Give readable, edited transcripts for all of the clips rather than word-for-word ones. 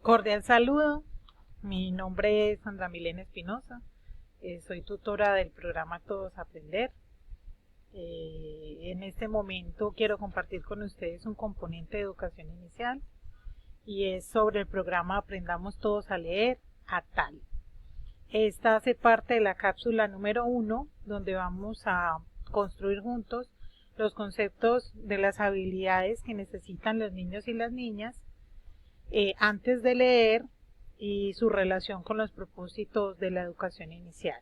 Cordial saludo, mi nombre es Sandra Milena Espinosa, soy tutora del programa Todos Aprender. En este momento quiero compartir con ustedes un componente de educación inicial y es sobre el programa Aprendamos Todos a Leer, ATAL. Esta hace parte de la cápsula número 1, donde vamos a construir juntos los conceptos de las habilidades que necesitan los niños y las niñas antes de leer y su relación con los propósitos de la educación inicial.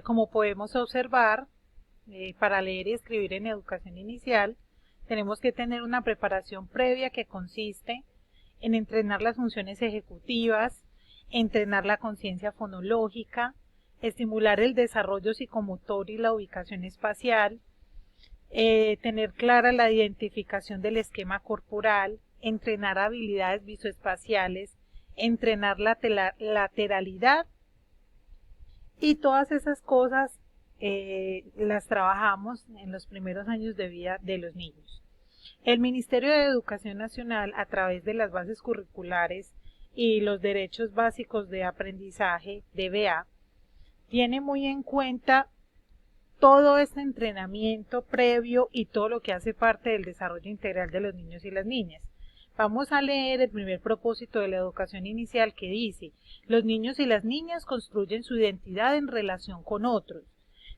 Como podemos observar, para leer y escribir en educación inicial, tenemos que tener una preparación previa que consiste en entrenar las funciones ejecutivas, entrenar la conciencia fonológica, estimular el desarrollo psicomotor y la ubicación espacial, tener clara la identificación del esquema corporal, entrenar habilidades visoespaciales, entrenar la lateralidad, y todas esas cosas las trabajamos en los primeros años de vida de los niños. El Ministerio de Educación Nacional, a través de las bases curriculares y los derechos básicos de aprendizaje, DBA, tiene muy en cuenta todo este entrenamiento previo y todo lo que hace parte del desarrollo integral de los niños y las niñas. Vamos a leer el primer propósito de la educación inicial, que dice: los niños y las niñas construyen su identidad en relación con otros,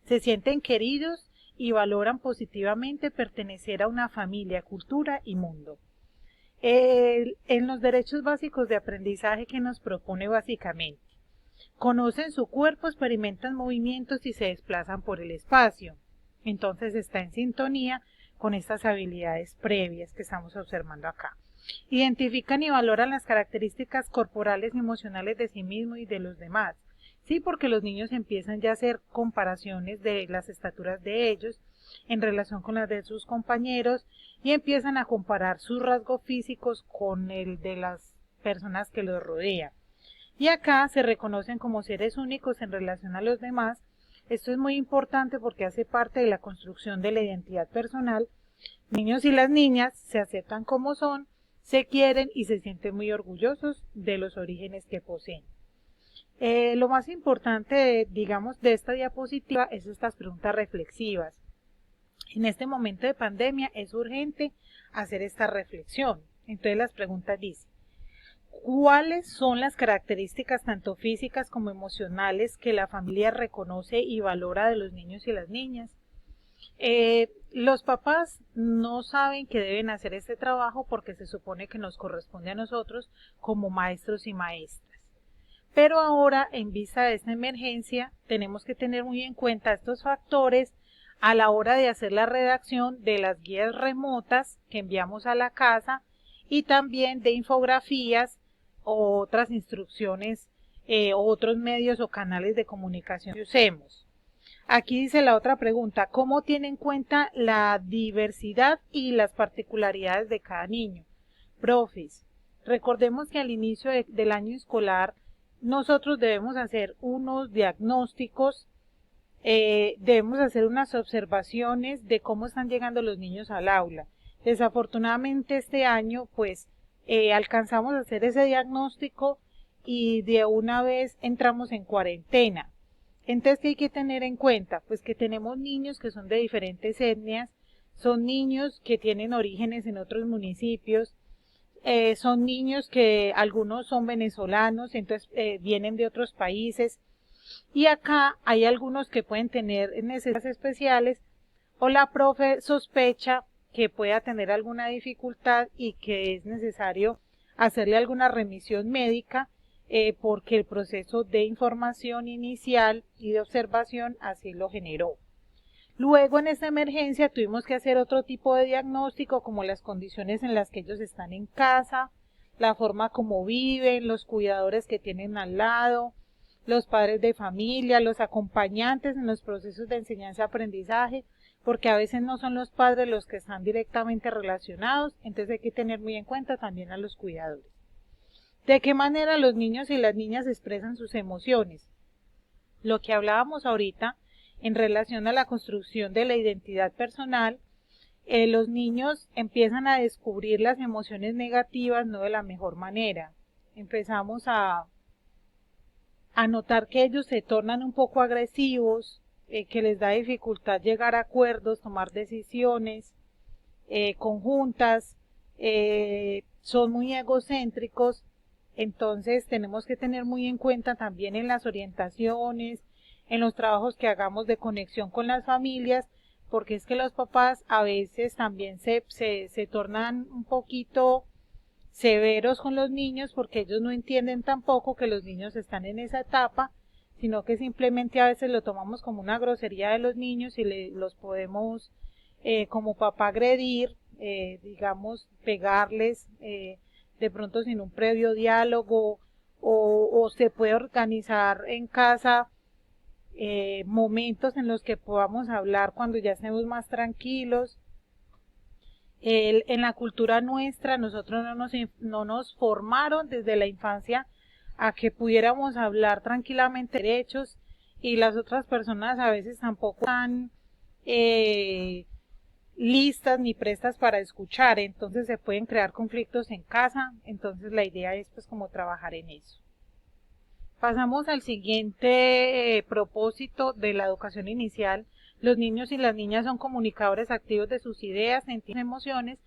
se sienten queridos y valoran positivamente pertenecer a una familia, cultura y mundo. En los derechos básicos de aprendizaje que nos propone básicamente: conocen su cuerpo, experimentan movimientos y se desplazan por el espacio. Entonces está en sintonía con estas habilidades previas que estamos observando acá. Identifican y valoran las características corporales y emocionales de sí mismo y de los demás. Sí, porque los niños empiezan ya a hacer comparaciones de las estaturas de ellos en relación con las de sus compañeros y empiezan a comparar sus rasgos físicos con el de las personas que los rodean. Y acá se reconocen como seres únicos en relación a los demás. Esto es muy importante porque hace parte de la construcción de la identidad personal. Niños y las niñas se aceptan como son, se quieren y se sienten muy orgullosos de los orígenes que poseen. Lo más importante, digamos, de esta diapositiva es estas preguntas reflexivas. En este momento de pandemia es urgente hacer esta reflexión. Entonces las preguntas dicen: ¿cuáles son las características tanto físicas como emocionales que la familia reconoce y valora de los niños y las niñas? Los papás no saben que deben hacer este trabajo porque se supone que nos corresponde a nosotros como maestros y maestras. Pero ahora, en vista de esta emergencia, tenemos que tener muy en cuenta estos factores a la hora de hacer la redacción de las guías remotas que enviamos a la casa y también de infografías o otras instrucciones, otros medios o canales de comunicación que usemos. Aquí dice la otra pregunta: ¿cómo tiene en cuenta la diversidad y las particularidades de cada niño? Profes, recordemos que al inicio del año escolar nosotros debemos hacer unos diagnósticos, debemos hacer unas observaciones de cómo están llegando los niños al aula. Desafortunadamente este año pues alcanzamos a hacer ese diagnóstico y de una vez entramos en cuarentena. Entonces, ¿qué hay que tener en cuenta? Pues que tenemos niños que son de diferentes etnias, son niños que tienen orígenes en otros municipios, son niños que algunos son venezolanos, entonces vienen de otros países, y acá hay algunos que pueden tener necesidades especiales o la profe sospecha que pueda tener alguna dificultad y que es necesario hacerle alguna remisión médica porque el proceso de información inicial y de observación así lo generó. Luego en esta emergencia tuvimos que hacer otro tipo de diagnóstico, como las condiciones en las que ellos están en casa, la forma como viven, los cuidadores que tienen al lado, los padres de familia, los acompañantes en los procesos de enseñanza-aprendizaje, porque a veces no son los padres los que están directamente relacionados, entonces hay que tener muy en cuenta también a los cuidadores. ¿De qué manera los niños y las niñas expresan sus emociones? Lo que hablábamos ahorita en relación a la construcción de la identidad personal, los niños empiezan a descubrir las emociones negativas no de la mejor manera. Empezamos a notar que ellos se tornan un poco agresivos, que les da dificultad llegar a acuerdos, tomar decisiones conjuntas, son muy egocéntricos. Entonces tenemos que tener muy en cuenta también en las orientaciones, en los trabajos que hagamos de conexión con las familias, porque es que los papás a veces también se tornan un poquito severos con los niños porque ellos no entienden tampoco que los niños están en esa etapa, sino que simplemente a veces lo tomamos como una grosería de los niños y los podemos como papá agredir, digamos, pegarles de pronto sin un previo diálogo, o se puede organizar en casa momentos en los que podamos hablar cuando ya estemos más tranquilos. En la cultura nuestra, nosotros no nos formaron desde la infancia a que pudiéramos hablar tranquilamente de derechos, y las otras personas a veces tampoco están listas ni prestas para escuchar, entonces se pueden crear conflictos en casa. Entonces la idea es pues como trabajar en eso. Pasamos al siguiente propósito de la educación inicial. Los niños y las niñas son comunicadores activos de sus ideas, sentimientos, emociones,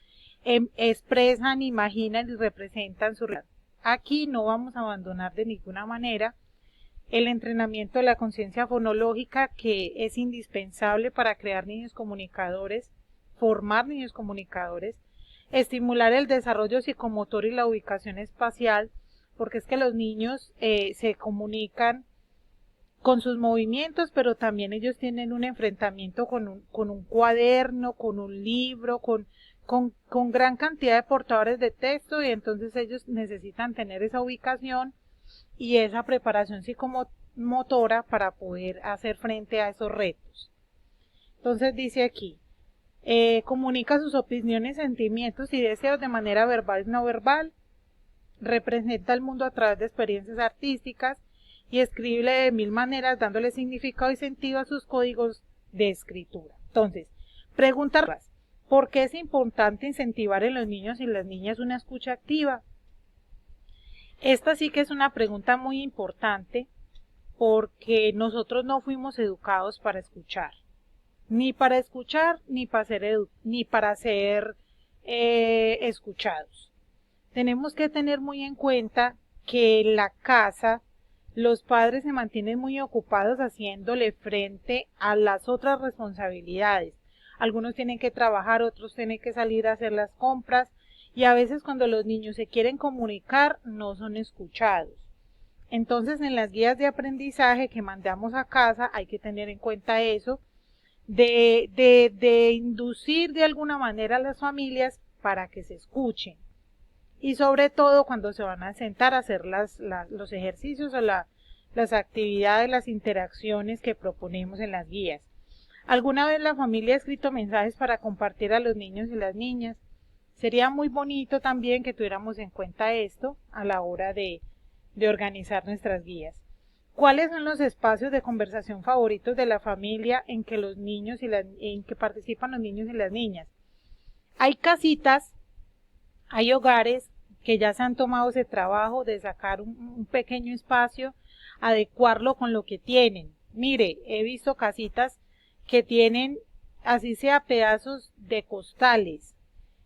expresan, imaginan y representan su realidad. Aquí no vamos a abandonar de ninguna manera el entrenamiento de la conciencia fonológica, que es indispensable para crear niños comunicadores, formar niños comunicadores, estimular el desarrollo psicomotor y la ubicación espacial, porque es que los niños se comunican con sus movimientos, pero también ellos tienen un enfrentamiento con un cuaderno, con un libro, con gran cantidad de portadores de texto, y entonces ellos necesitan tener esa ubicación y esa preparación psicomotora para poder hacer frente a esos retos. Entonces dice aquí, comunica sus opiniones, sentimientos y deseos de manera verbal y no verbal, representa el mundo a través de experiencias artísticas y escribe de 1000 maneras, dándole significado y sentido a sus códigos de escritura. Entonces, preguntas: ¿por qué es importante incentivar en los niños y las niñas una escucha activa? Esta sí que es una pregunta muy importante, porque nosotros no fuimos educados para escuchar, ni para ser escuchados. Tenemos que tener muy en cuenta que en la casa los padres se mantienen muy ocupados haciéndole frente a las otras responsabilidades. Algunos tienen que trabajar, otros tienen que salir a hacer las compras, y a veces cuando los niños se quieren comunicar no son escuchados. Entonces en las guías de aprendizaje que mandamos a casa hay que tener en cuenta eso, de inducir de alguna manera a las familias para que se escuchen. Y sobre todo cuando se van a sentar a hacer los ejercicios o las actividades, las interacciones que proponemos en las guías. ¿Alguna vez la familia ha escrito mensajes para compartir a los niños y las niñas? Sería muy bonito también que tuviéramos en cuenta esto a la hora de organizar nuestras guías. ¿Cuáles son los espacios de conversación favoritos de la familia en que participan los niños y las niñas? Hay casitas, hay hogares que ya se han tomado ese trabajo de sacar un pequeño espacio, adecuarlo con lo que tienen. Mire, he visto casitas que tienen, así sea, pedazos de costales,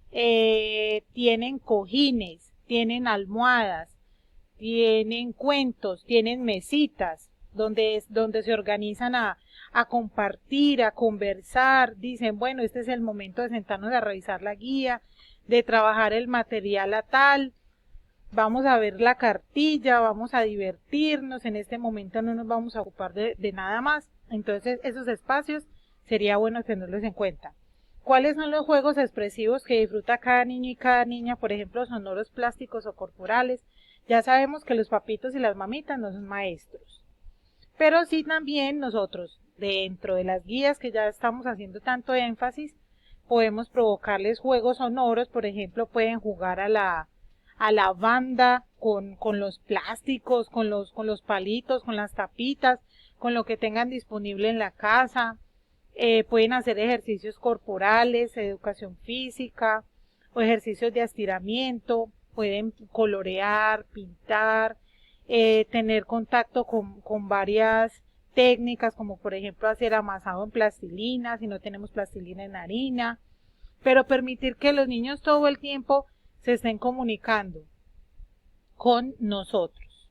tienen cojines, tienen almohadas, tienen cuentos, tienen mesitas, donde se organizan a compartir, a conversar. Dicen, bueno, este es el momento de sentarnos a revisar la guía, de trabajar el material a tal, vamos a ver la cartilla, vamos a divertirnos, en este momento no nos vamos a ocupar de nada más. Entonces esos espacios sería bueno tenerlos en cuenta. ¿Cuáles son los juegos expresivos que disfruta cada niño y cada niña? Por ejemplo, sonoros, plásticos o corporales. Ya sabemos que los papitos y las mamitas no son maestros, pero sí también nosotros, dentro de las guías que ya estamos haciendo tanto énfasis, podemos provocarles juegos sonoros. Por ejemplo, pueden jugar a la banda con los plásticos, con los palitos, con las tapitas, con lo que tengan disponible en la casa. Pueden hacer ejercicios corporales, educación física o ejercicios de estiramiento, pueden colorear, pintar, tener contacto con varias técnicas, como por ejemplo hacer amasado en plastilina, si no tenemos plastilina en harina, pero permitir que los niños todo el tiempo se estén comunicando con nosotros.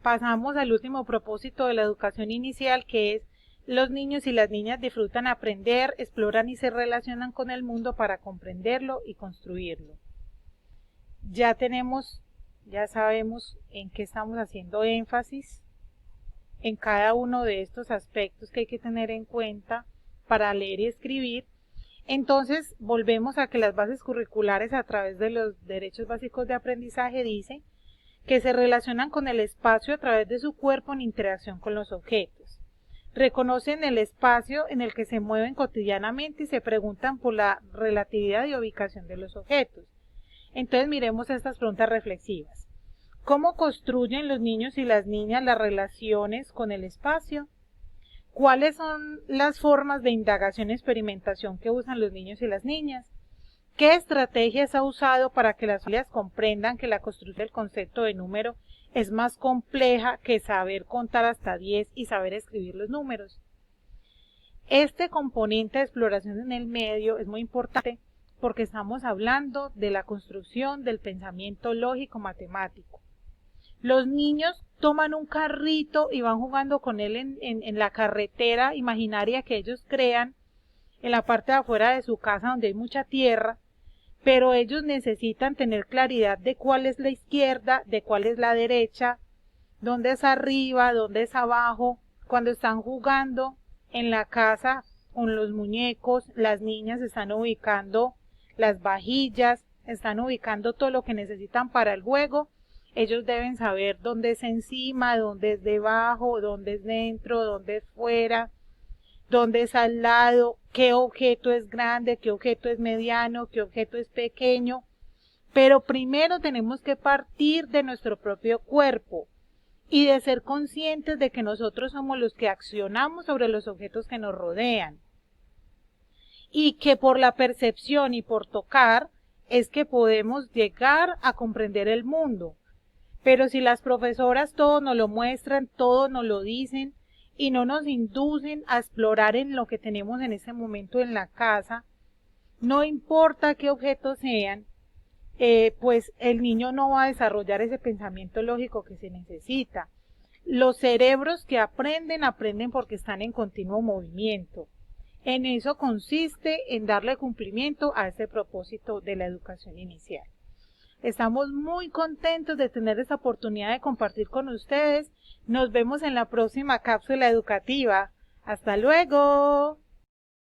Pasamos al último propósito de la educación inicial, que es: los niños y las niñas disfrutan aprender, exploran y se relacionan con el mundo para comprenderlo y construirlo. Ya sabemos en qué estamos haciendo énfasis en cada uno de estos aspectos que hay que tener en cuenta para leer y escribir. Entonces, volvemos a que las bases curriculares a través de los derechos básicos de aprendizaje dicen que se relacionan con el espacio a través de su cuerpo en interacción con los objetos. Reconocen el espacio en el que se mueven cotidianamente y se preguntan por la relatividad y ubicación de los objetos. Entonces, miremos estas preguntas reflexivas. ¿Cómo construyen los niños y las niñas las relaciones con el espacio? ¿Cuáles son las formas de indagación y experimentación que usan los niños y las niñas? ¿Qué estrategias ha usado para que las familias comprendan que la construcción del concepto de número es más compleja que saber contar hasta 10 y saber escribir los números? Este componente de exploración en el medio es muy importante porque estamos hablando de la construcción del pensamiento lógico-matemático. Los niños toman un carrito y van jugando con él en la carretera imaginaria que ellos crean en la parte de afuera de su casa donde hay mucha tierra, pero ellos necesitan tener claridad de cuál es la izquierda, de cuál es la derecha, dónde es arriba, dónde es abajo. Cuando están jugando en la casa con los muñecos, las niñas están ubicando las vajillas, están ubicando todo lo que necesitan para el juego. Ellos deben saber dónde es encima, dónde es debajo, dónde es dentro, dónde es fuera, dónde es al lado, qué objeto es grande, qué objeto es mediano, qué objeto es pequeño. Pero primero tenemos que partir de nuestro propio cuerpo y de ser conscientes de que nosotros somos los que accionamos sobre los objetos que nos rodean. Y que por la percepción y por tocar es que podemos llegar a comprender el mundo. Pero si las profesoras todo nos lo muestran, todo nos lo dicen y no nos inducen a explorar en lo que tenemos en ese momento en la casa, no importa qué objetos sean, pues el niño no va a desarrollar ese pensamiento lógico que se necesita. Los cerebros que aprenden porque están en continuo movimiento. En eso consiste en darle cumplimiento a ese propósito de la educación inicial. Estamos muy contentos de tener esta oportunidad de compartir con ustedes. Nos vemos en la próxima cápsula educativa. ¡Hasta luego!